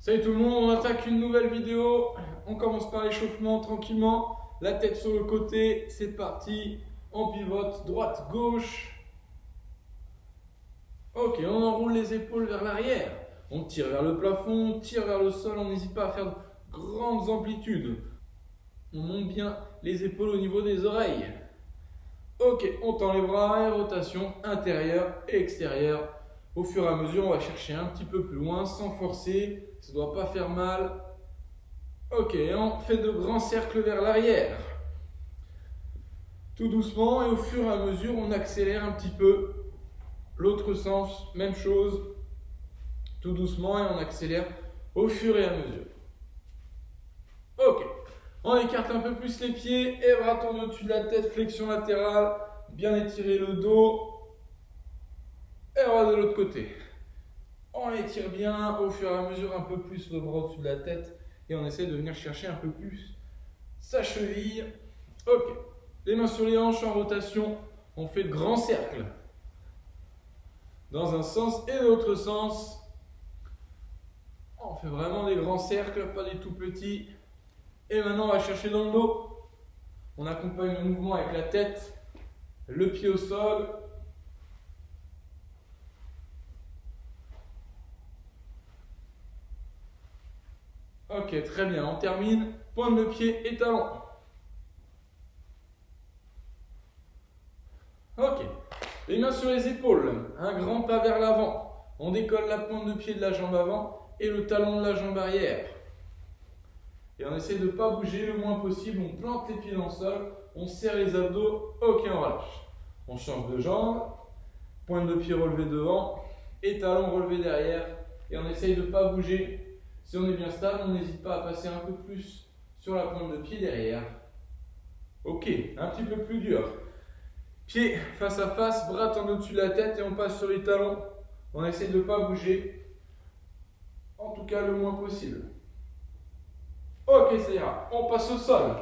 Salut tout le monde, on attaque une nouvelle vidéo. On commence par l'échauffement tranquillement. La tête sur le côté, c'est parti. On pivote droite-gauche. Ok, on enroule les épaules vers l'arrière. On tire vers le plafond, on tire vers le sol. On n'hésite pas à faire de grandes amplitudes. On monte bien les épaules au niveau des oreilles. Ok, on tend les bras et rotation intérieure et extérieure. Au fur et à mesure, on va chercher un petit peu plus loin sans forcer. Ça ne doit pas faire mal. Ok, on fait de grands cercles vers l'arrière. Tout doucement et au fur et à mesure, on accélère un petit peu. L'autre sens, même chose. Tout doucement et on accélère au fur et à mesure. Ok, on écarte un peu plus les pieds et bras tendus au-dessus de la tête, flexion latérale. Bien étirer le dos. Et on va de l'autre côté. On étire bien au fur et à mesure un peu plus le bras au-dessus de la tête et on essaie de venir chercher un peu plus sa cheville. Ok, les mains sur les hanches en rotation, on fait de grands cercles dans un sens et l'autre sens. On fait vraiment des grands cercles, pas des tout petits. Et maintenant on va chercher dans le dos. On accompagne le mouvement avec la tête, le pied au sol. Ok, très bien, on termine. Pointe de pied et talon. Ok, les mains sur les épaules, un grand pas vers l'avant. On décolle la pointe de pied de la jambe avant et le talon de la jambe arrière. Et on essaie de ne pas bouger le moins possible. On plante les pieds dans le sol, on serre les abdos, ok, on relâche. On change de jambe, pointe de pied relevée devant et talon relevé derrière. Et on essaye de ne pas bouger. Si on est bien stable, on n'hésite pas à passer un peu plus sur la pointe de pied derrière. Ok, un petit peu plus dur. Pieds face à face, bras tendus au-dessus de la tête et on passe sur les talons. On essaie de ne pas bouger, en tout cas le moins possible. Ok, ça ira. On passe au sol.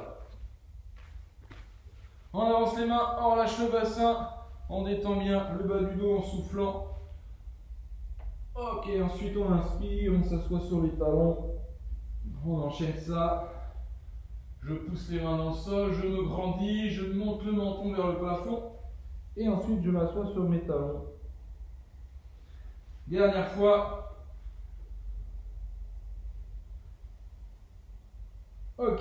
On avance les mains, on relâche le bassin, on détend bien le bas du dos en soufflant. Ok, ensuite on inspire, on s'assoit sur les talons. On enchaîne ça. Je pousse les mains dans le sol, je me grandis, je monte le menton vers le plafond. Et ensuite je m'assois sur mes talons. Dernière fois. Ok.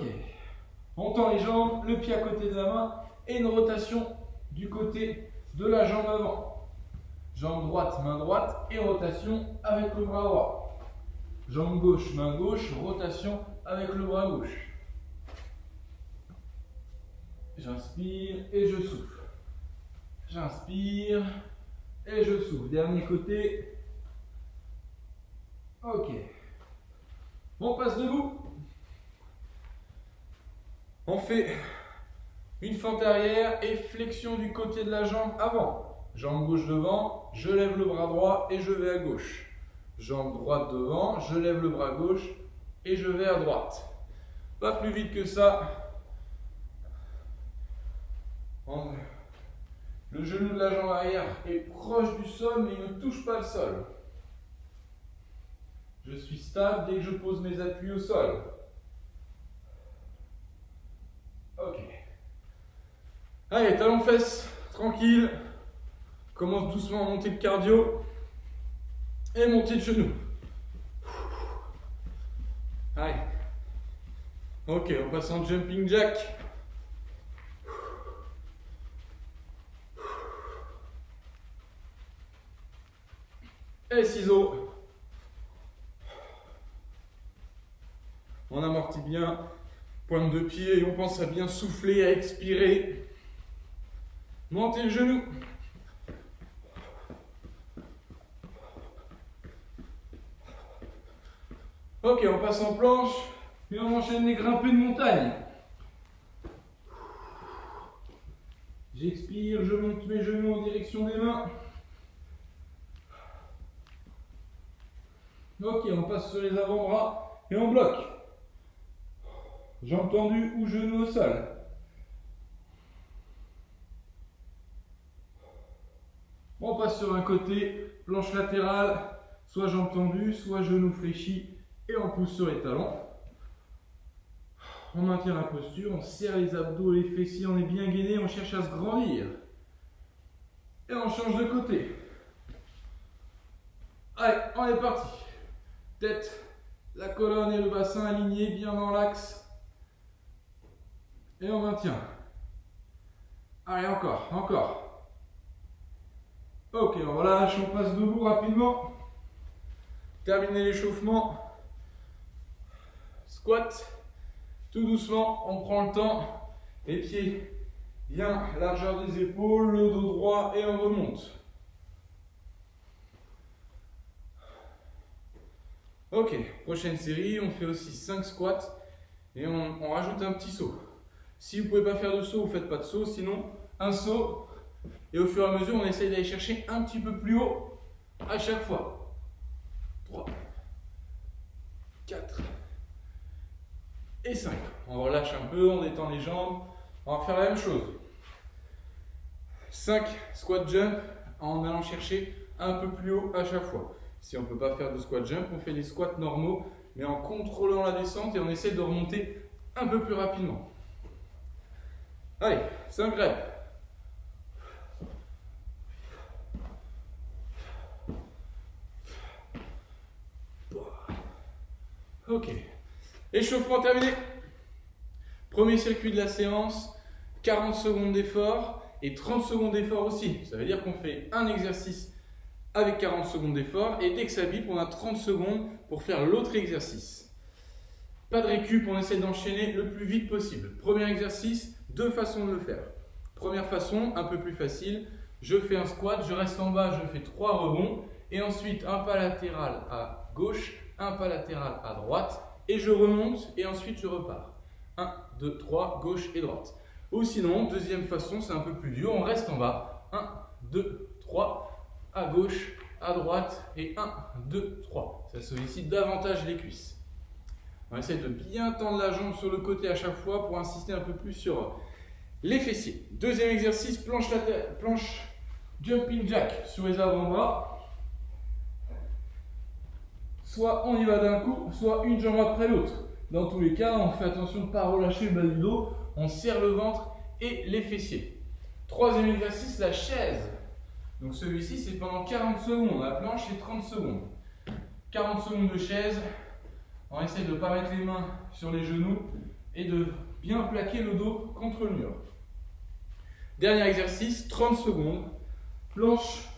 On tend les jambes, le pied à côté de la main et une rotation du côté de la jambe avant. Jambe droite, main droite et rotation avec le bras droit. Jambe gauche, main gauche, rotation avec le bras gauche. J'inspire et je souffle. J'inspire et je souffle. Dernier côté. Ok. On passe debout. On fait une fente arrière et flexion du côté de la jambe avant. Jambe gauche devant, je lève le bras droit et je vais à gauche. Jambe droite devant, je lève le bras gauche et je vais à droite. Pas plus vite que ça. Le genou de la jambe arrière est proche du sol mais il ne touche pas le sol. Je suis stable dès que je pose mes appuis au sol. Ok. Allez, talons fesses, tranquille. Commence doucement à monter le cardio. Et monter le genou. Allez. Ok, on passe en jumping jack. Et ciseaux. On amortit bien. Pointe de pied et on pense à bien souffler, à expirer. Montez le genou. Ok, on passe en planche et on enchaîne les grimpées de montagne. J'expire, je monte mes genoux en direction des mains. Ok, on passe sur les avant-bras et on bloque. Jambes tendues ou genoux au sol. On passe sur un côté, planche latérale, soit jambes tendues, soit genoux fléchis Et on pousse sur les talons. On maintient la posture, on serre les abdos et les fessiers, on est bien gainé, on cherche à se grandir. Et on change de côté. Allez, on est parti. Tête, la colonne et le bassin alignés bien dans l'axe. Et on maintient. Allez, encore, encore. Ok, on relâche, on passe debout rapidement. Terminez l'échauffement. Squat. Tout doucement, on prend le temps. Les pieds bien, largeur des épaules, le dos droit et on remonte. Ok, prochaine série, on fait aussi 5 squats et on rajoute un petit saut. Si vous ne pouvez pas faire de saut, vous ne faites pas de saut, sinon un saut. Et au fur et à mesure, on essaye d'aller chercher un petit peu plus haut à chaque fois. 3, 4 et 5. On relâche un peu, on détend les jambes. On va faire la même chose. 5 squat jump en allant chercher un peu plus haut à chaque fois. Si on ne peut pas faire de squat jump, on fait des squats normaux, mais en contrôlant la descente et on essaie de remonter un peu plus rapidement. Allez, 5 reps. Ok. Échauffement terminé. Premier circuit de la séance, 40 secondes d'effort et 30 secondes d'effort aussi. Ça veut dire qu'on fait un exercice avec 40 secondes d'effort et dès que ça bip, on a 30 secondes pour faire l'autre exercice. Pas de récup, on essaie d'enchaîner le plus vite possible. Premier exercice, 2 façons de le faire. Première façon, un peu plus facile, je fais un squat, je reste en bas, je fais 3 rebonds et ensuite un pas latéral à gauche, un pas latéral à droite et je remonte et ensuite je repars. 1, 2, 3, gauche et droite. Ou sinon, deuxième façon, c'est un peu plus dur, on reste en bas. 1, 2, 3, à gauche, à droite et 1, 2, 3. Ça sollicite davantage les cuisses. On essaie de bien tendre la jambe sur le côté à chaque fois pour insister un peu plus sur les fessiers. Deuxième exercice, planche jumping jack sur les avant-bras. Soit on y va d'un coup, soit une jambe après l'autre. Dans tous les cas, on fait attention de ne pas relâcher le bas du dos. On serre le ventre et les fessiers. Troisième exercice, la chaise. Donc celui-ci, c'est pendant 40 secondes. La planche, c'est 30 secondes. 40 secondes de chaise. On essaie de ne pas mettre les mains sur les genoux et de bien plaquer le dos contre le mur. Dernier exercice, 30 secondes. Planche,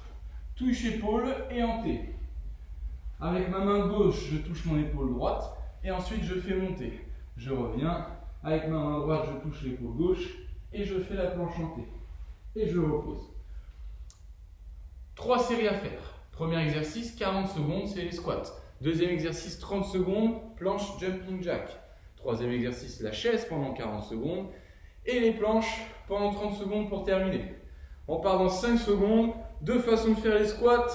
touche épaule et hanté. Avec ma main gauche, je touche mon épaule droite et ensuite je fais monter. Je reviens, avec ma main droite, je touche l'épaule gauche et je fais la planche hantée. Et je repose. 3 séries à faire. Premier exercice, 40 secondes, c'est les squats. Deuxième exercice, 30 secondes, planche jumping jack. Troisième exercice, la chaise pendant 40 secondes. Et les planches pendant 30 secondes pour terminer. On part dans 5 secondes. 2 façons de faire les squats.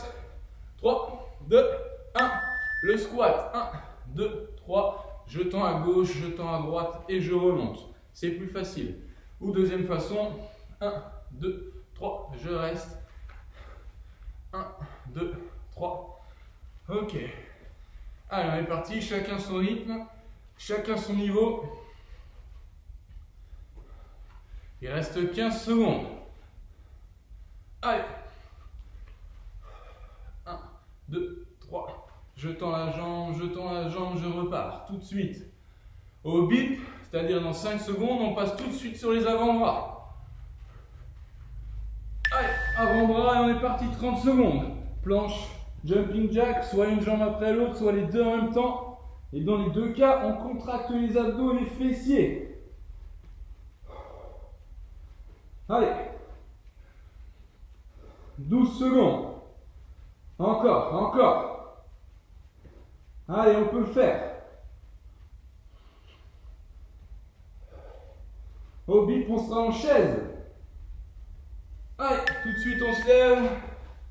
3, 2, 1. Le squat. 1, 2, 3. Je tends à gauche, je tends à droite et je remonte. C'est plus facile. Ou deuxième façon. 1, 2, 3. Je reste. 1, 2, 3. Ok. Allez, on est parti. Chacun son rythme. Chacun son niveau. Il reste 15 secondes. Allez. 1, 2, 3. Je tends la jambe, je repars. Tout de suite. Au bip, c'est-à-dire dans 5 secondes, on passe tout de suite sur les avant-bras. Allez, avant-bras et on est parti 30 secondes. Planche, jumping jack, soit une jambe après l'autre, soit les deux en même temps. Et dans les deux cas, on contracte les abdos et les fessiers. Allez. 12 secondes. Encore, encore. Allez, on peut le faire. Au bip, on sera en chaise. Allez, tout de suite, on se lève.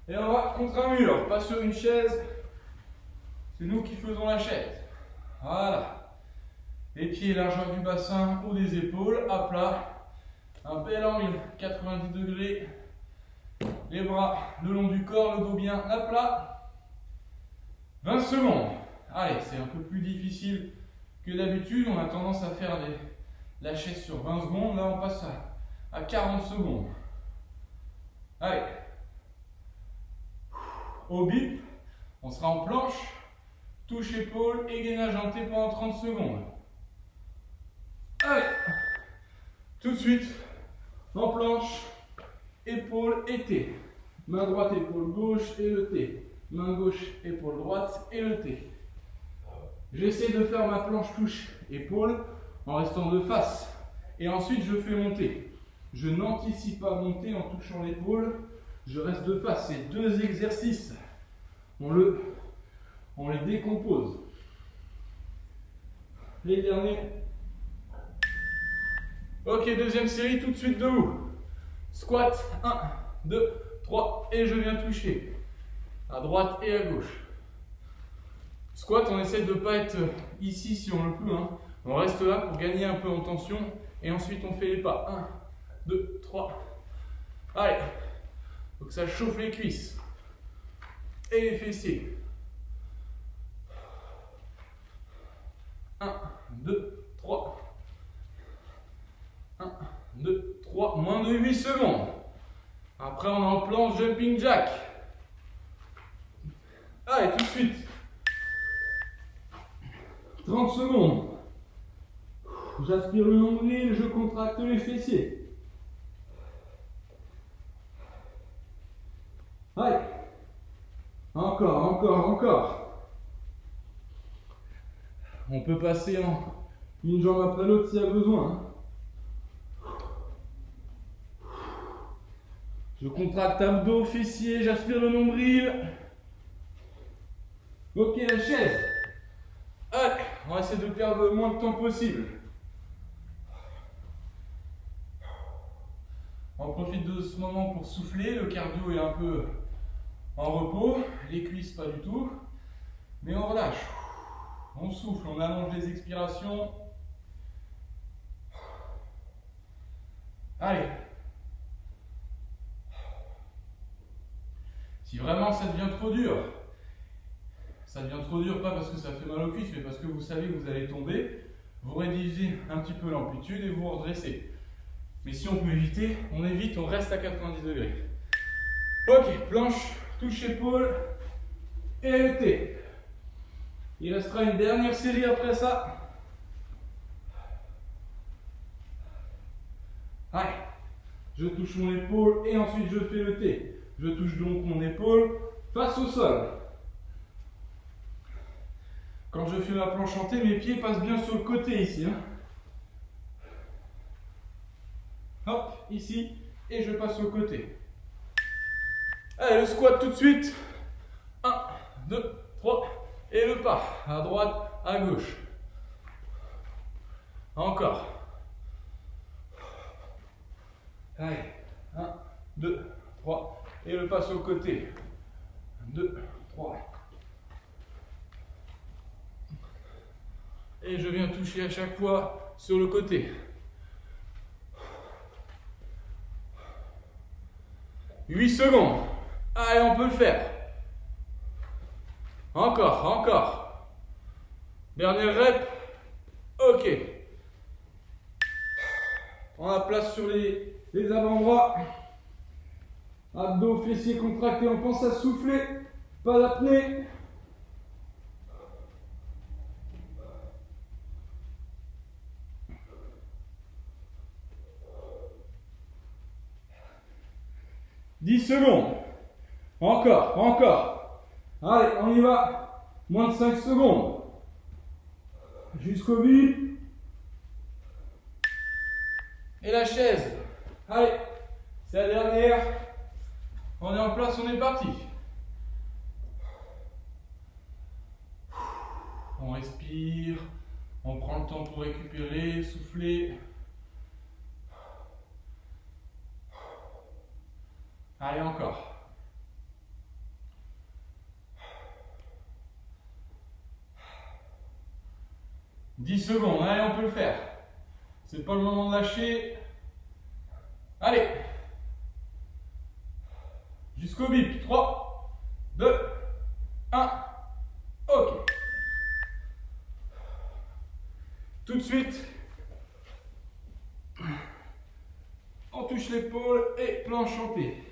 Et on va contre un mur, pas sur une chaise. C'est nous qui faisons la chaise. Voilà. Les pieds largeur du bassin ou des épaules, à plat. Un bel angle, 90 degrés. Les bras le long du corps, le dos bien à plat. 20 secondes. Allez, c'est un peu plus difficile que d'habitude. On a tendance à faire la chaise sur 20 secondes. Là, on passe à 40 secondes. Allez. Au bip, on sera en planche, touche épaule et gainage en T pendant 30 secondes. Allez. Tout de suite, en planche, épaule et T. Main droite, épaule gauche et le T. Main gauche, épaule droite et le T. J'essaie de faire ma planche touche épaule en restant de face. Et ensuite, je fais monter. Je n'anticipe pas monter en touchant l'épaule. Je reste de face. C'est deux exercices. On les décompose. Les derniers. Ok, deuxième série, tout de suite debout. Squat, 1, 2, 3, et je viens toucher. À droite et à gauche. Squat, on essaie de ne pas être ici si on le peut. Hein. On reste là pour gagner un peu en tension. Et ensuite, on fait les pas. 1, 2, 3. Allez. Il faut que ça chauffe les cuisses. Et les fessiers. 1, 2, 3. 1, 2, 3. Moins de 8 secondes. Après, on est en planche jumping jack. Allez, tout de suite. 30 secondes. J'aspire le nombril, je contracte les fessiers. Allez. Encore. On peut passer en une jambe après l'autre s'il y a besoin. Je contracte abdos, fessiers, j'aspire le nombril. Ok, la chaise. Allez, on va essayer de perdre le moins de temps possible. On profite de ce moment pour souffler. Le cardio est un peu en repos. Les cuisses pas du tout. Mais on relâche. On souffle, on allonge les expirations. Allez. Si vraiment ça devient trop dur, pas parce que ça fait mal aux cuisses, mais parce que vous savez que vous allez tomber, vous réduisez un petit peu l'amplitude et vous vous redressez. Mais si on peut éviter, on évite, on reste à 90 degrés. Ok, planche, touche épaule et le T. Il restera une dernière série après ça. Allez, je touche mon épaule et ensuite je fais le T. Je touche donc mon épaule face au sol. Quand je fais ma planche en T, mes pieds passent bien sur le côté ici. Hein. Hop, ici, et je passe au côté. Allez, le squat tout de suite. 1, 2, 3, et le pas. À droite, à gauche. Encore. Allez, 1, 2, 3, et le pas sur le côté. 2, 3. Et je viens toucher à chaque fois sur le côté. 8 secondes. Allez, on peut le faire. Encore. Dernière rep. Ok. On a place sur les avant-bras. Abdos, fessiers contractés. On pense à souffler. Pas d'apnée. « 10 secondes. Encore. Allez, on y va. Moins de 5 secondes. Jusqu'au but. Et la chaise. Allez, c'est la dernière. On est en place, on est parti. On respire. On prend le temps pour récupérer, souffler. Allez, encore. « 10 secondes, allez, on peut le faire. C'est pas le moment de lâcher. Allez. Jusqu'au bip. 3, 2, 1. Ok. suite. On touche l'épaule et planche chantée.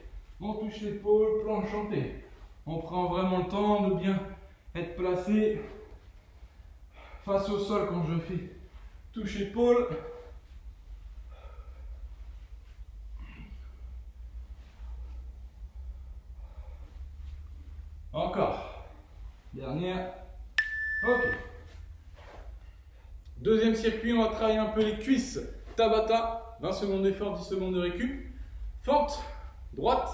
On touche l'épaule, planche chantée. On prend vraiment le temps de bien être placé face au sol quand je fais touche épaule. Encore. Dernière. Ok. Deuxième circuit, on va travailler un peu les cuisses. Tabata, 20 secondes d'effort, 10 secondes de récup. Fente, droite.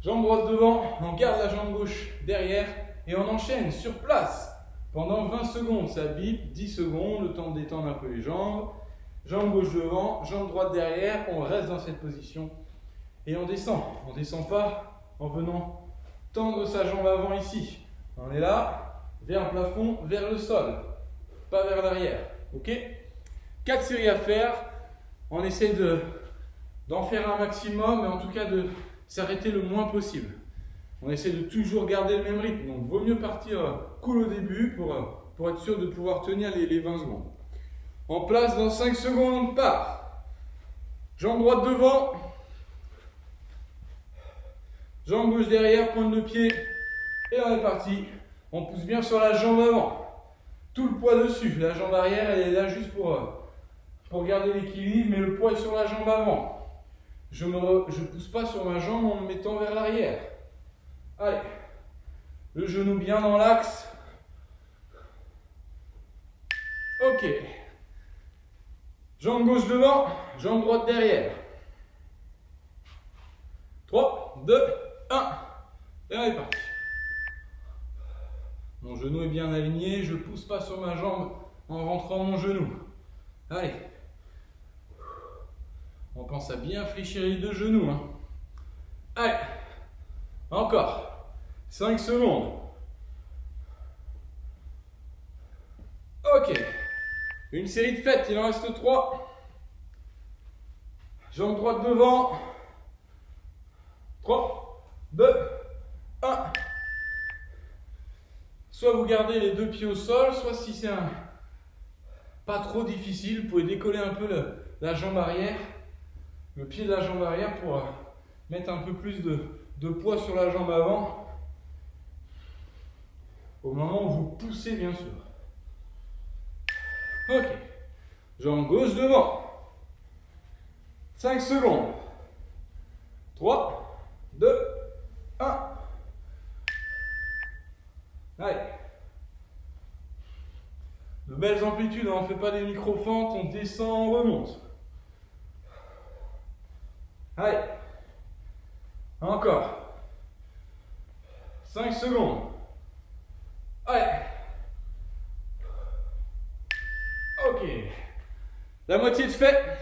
Jambe droite devant, on garde la jambe gauche derrière et on enchaîne sur place pendant 20 secondes. Ça bip, 10 secondes, le temps de détendre un peu les jambes. Jambe gauche devant, jambe droite derrière, on reste dans cette position et on descend. On ne descend pas en venant tendre sa jambe avant ici. On est là, vers le plafond, vers le sol, pas vers l'arrière. Ok ? 4 séries à faire. On essaie d'en faire un maximum, mais en tout cas de s'arrêter le moins possible. On essaie de toujours garder le même rythme. Donc, vaut mieux partir cool au début pour être sûr de pouvoir tenir les 20 secondes. En place dans 5 secondes, on part. Jambe droite devant. Jambe gauche derrière, pointe de pied. Et on est parti. On pousse bien sur la jambe avant. Tout le poids dessus. La jambe arrière, elle est là juste pour garder l'équilibre, mais le poids est sur la jambe avant. Je ne pousse pas sur ma jambe en me mettant vers l'arrière. Allez. Le genou bien dans l'axe. Ok. Jambe gauche devant, jambe droite derrière. 3, 2, 1. Et on est parti. Mon genou est bien aligné, je ne pousse pas sur ma jambe en rentrant mon genou. Allez. On pense à bien fléchir les deux genoux. Hein. Allez. Encore. 5 secondes. Ok. Une série de fêtes, il en reste 3. Jambe droite devant. 3, 2, 1. Soit vous gardez les deux pieds au sol, soit si c'est pas trop difficile, vous pouvez décoller un peu la jambe arrière, le pied de la jambe arrière pour mettre un peu plus de poids sur la jambe avant au moment où vous poussez bien sûr. Ok. Jambe gauche devant. 5 secondes. 3, 2, 1. Allez. De belles amplitudes, on ne fait pas des micro-fentes, on descend, on remonte. Allez. Encore. 5 secondes. Allez. Ok. La moitié de fait.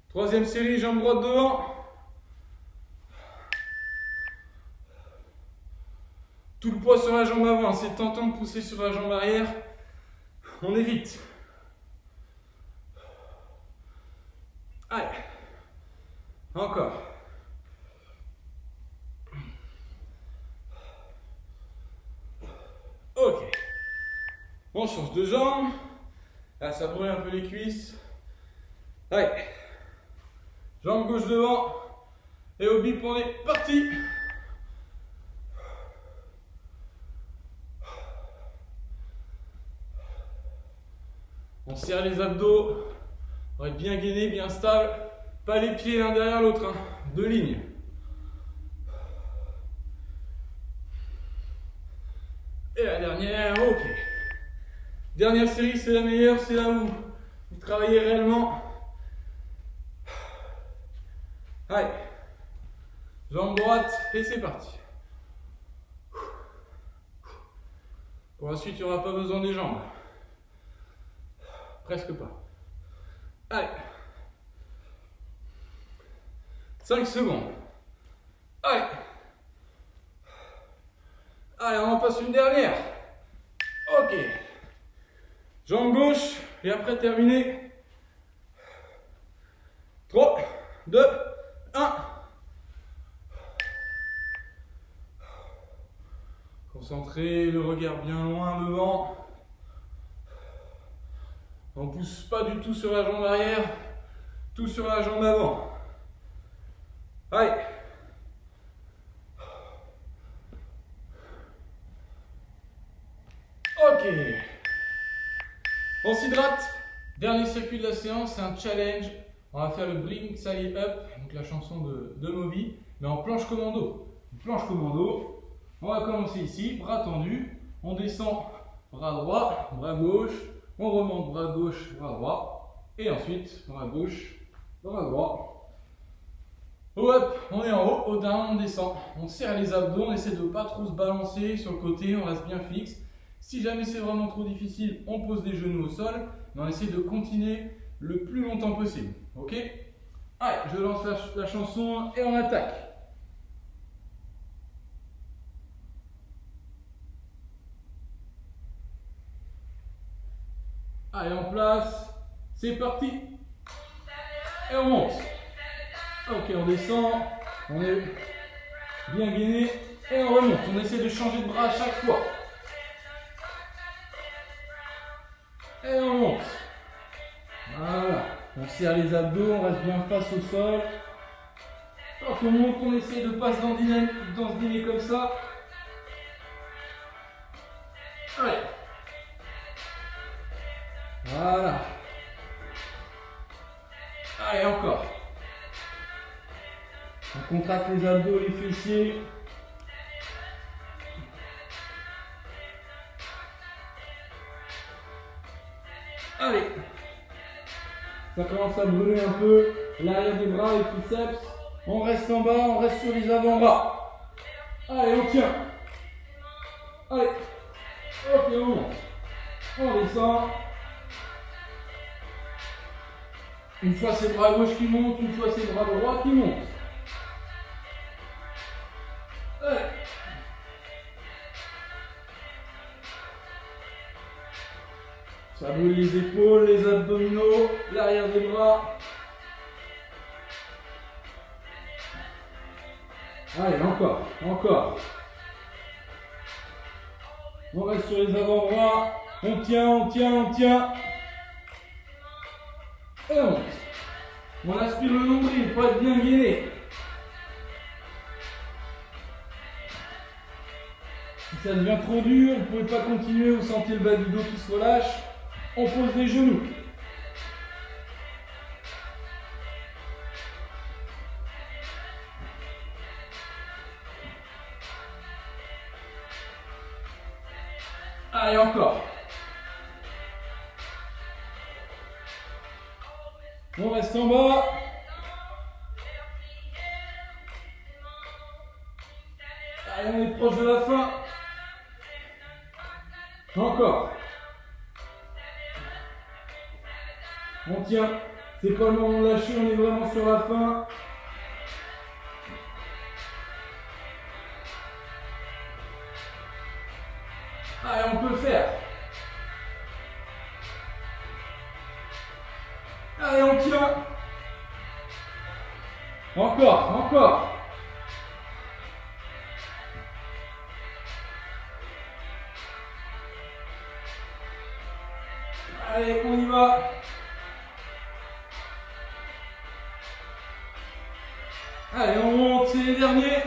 Troisième série, jambe droite devant. Tout le poids sur la jambe avant, c'est tentant de pousser sur la jambe arrière. On évite. Allez. Encore. Ok. On change de jambe. Là, ça brûle un peu les cuisses. Allez. Jambe gauche devant. Et au bip, on est parti. On serre les abdos. On va être bien gainé, bien stable. Pas les pieds l'un derrière l'autre. Hein. 2 lignes. Et la dernière, ok. Dernière série, c'est la meilleure, c'est là où vous travaillez réellement. Allez. Jambe droite, et c'est parti. Pour la suite, il n'y aura pas besoin des jambes. Presque pas. Allez. 5 secondes. Allez. Allez, on en passe une dernière. Ok. Jambe gauche, et après terminer. 3, 2, 1. Concentrez le regard bien loin devant. On ne pousse pas du tout sur la jambe arrière, tout sur la jambe avant. Allez. Ok. On s'hydrate. Dernier circuit de la séance, c'est un challenge. On va faire le Blink Sally Up, donc la chanson de Moby, mais en planche commando. Planche commando. On va commencer ici, bras tendus. On descend, bras droit, bras gauche. On remonte, bras gauche, bras droit. Et ensuite, bras gauche, bras droit. Au up, on est en haut, au down, on descend. On serre les abdos, on essaie de ne pas trop se balancer sur le côté, on reste bien fixe. Si jamais c'est vraiment trop difficile, on pose les genoux au sol, mais on essaie de continuer le plus longtemps possible. Ok? Allez, je lance la chanson et on attaque. Allez, en place. C'est parti. Et on monte. Ok, on descend. On est bien gainé. Et on remonte. On essaie de changer de bras à chaque fois. Et on monte. Voilà. On serre les abdos, on reste bien face au sol. Quand on monte, on essaie de ne pas se dandiner comme ça. Allez. Voilà. Allez, encore. On contracte les abdos, les fessiers. Allez. Ça commence à brûler un peu l'arrière des bras, les triceps. On reste en bas, on reste sur les avant-bras. Allez, on tient. Allez. Ok, on monte. On descend. Une fois c'est bras gauche qui monte, une fois c'est bras droit qui monte. Allez. Ça brûle les épaules, les abdominaux, l'arrière des bras. Allez, encore, encore. On reste sur les avant-bras. On tient, on tient, on tient. Et on monte. On aspire le nombril pour être bien gainé. Si ça devient trop dur, vous ne pouvez pas continuer, vous sentez le bas du dos qui se relâche. On pose les genoux. Allez, encore. On reste en bas. Allez, on est proche de la fin. Encore. On tient. C'est pas le moment de lâcher, on est vraiment sur la fin. Allez, on peut le faire. Allez, on tient. Encore, encore. Allez, on y va. Allez, on monte, c'est les derniers.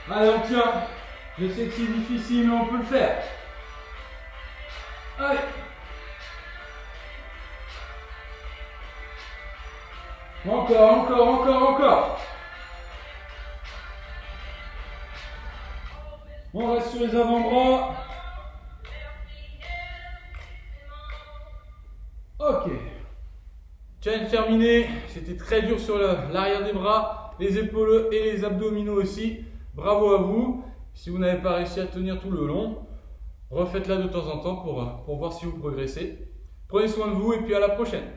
Allez, on tient. Je sais que c'est difficile, mais on peut le faire. Allez. Encore, encore, encore, encore. On reste sur les avant-bras. Ok. Challenge terminé. C'était très dur sur l'arrière des bras, les épaules et les abdominaux aussi. Bravo à vous. Si vous n'avez pas réussi à tenir tout le long, refaites-la de temps en temps pour voir si vous progressez. Prenez soin de vous et puis à la prochaine.